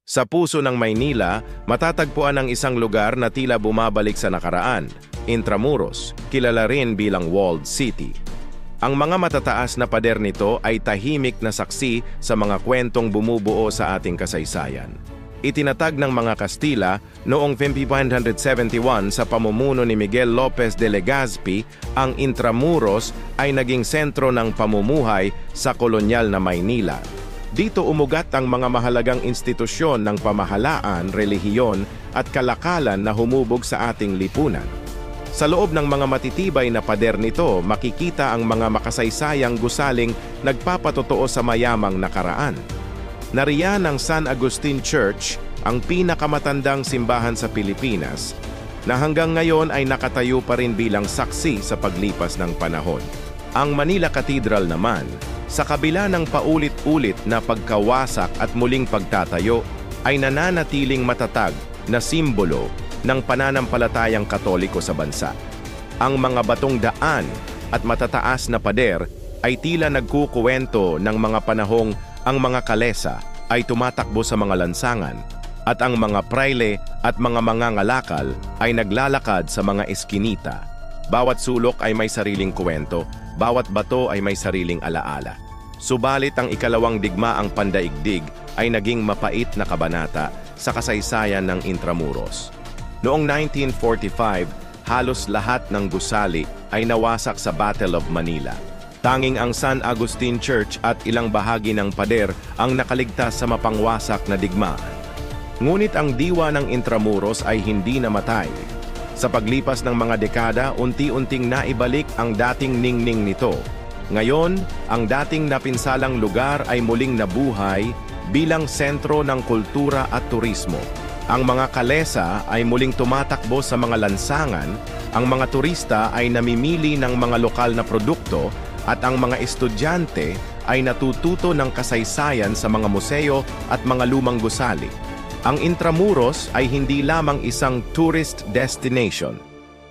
Sa puso ng Maynila, matatagpuan ang isang lugar na tila bumabalik sa nakaraan, Intramuros, kilala rin bilang Walled City. Ang mga matataas na pader nito ay tahimik na saksi sa mga kwentong bumubuo sa ating kasaysayan. Itinatag ng mga Kastila noong 1571 sa pamumuno ni Miguel Lopez de Legazpi, ang Intramuros ay naging sentro ng pamumuhay sa kolonyal na Maynila. Dito umugat ang mga mahalagang institusyon ng pamahalaan, relihiyon at kalakalan na humubog sa ating lipunan. Sa loob ng mga matitibay na pader nito, makikita ang mga makasaysayang gusaling nagpapatotoo sa mayamang nakaraan. Nariyan ang San Agustin Church, ang pinakamatandang simbahan sa Pilipinas, na hanggang ngayon ay nakatayo pa rin bilang saksi sa paglipas ng panahon. Ang Manila Cathedral naman, sa kabila ng paulit-ulit na pagkawasak at muling pagtatayo, ay nananatiling matatag na simbolo ng pananampalatayang Katoliko sa bansa. Ang mga batong daan at matataas na pader ay tila nagkukuwento ng mga panahong ang mga kalesa ay tumatakbo sa mga lansangan at ang mga praile at mga mangangalakal ay naglalakad sa mga eskinita. Bawat sulok ay may sariling kuwento, bawat bato ay may sariling alaala. Subalit ang ikalawang digmaang pandaigdig ay naging mapait na kabanata sa kasaysayan ng Intramuros. Noong 1945, halos lahat ng gusali ay nawasak sa Battle of Manila. Tanging ang San Agustin Church at ilang bahagi ng pader ang nakaligtas sa mapangwasak na digmaan. Ngunit ang diwa ng Intramuros ay hindi namatay. Sa paglipas ng mga dekada, unti-unting naibalik ang dating ningning nito. Ngayon, ang dating napinsalang lugar ay muling nabuhay bilang sentro ng kultura at turismo. Ang mga kalesa ay muling tumatakbo sa mga lansangan, ang mga turista ay namimili ng mga lokal na produkto, at ang mga estudyante ay natututo ng kasaysayan sa mga museo at mga lumang gusali. Ang Intramuros ay hindi lamang isang tourist destination.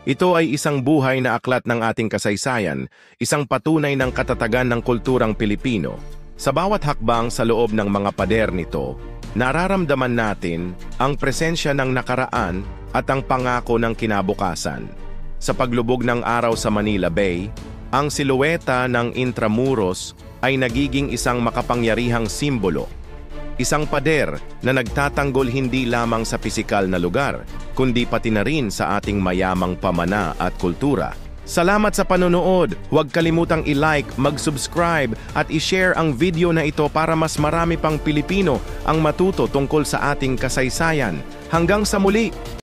Ito ay isang buhay na aklat ng ating kasaysayan, isang patunay ng katatagan ng kulturang Pilipino. Sa bawat hakbang sa loob ng mga pader nito, nararamdaman natin ang presensya ng nakaraan at ang pangako ng kinabukasan. Sa paglubog ng araw sa Manila Bay, ang silueta ng Intramuros ay nagiging isang makapangyarihang simbolo. Isang pader na nagtatanggol hindi lamang sa pisikal na lugar, kundi pati na rin sa ating mayamang pamana at kultura. Salamat sa panonood! Huwag kalimutang i-like, mag-subscribe at i-share ang video na ito para mas marami pang Pilipino ang matuto tungkol sa ating kasaysayan. Hanggang sa muli!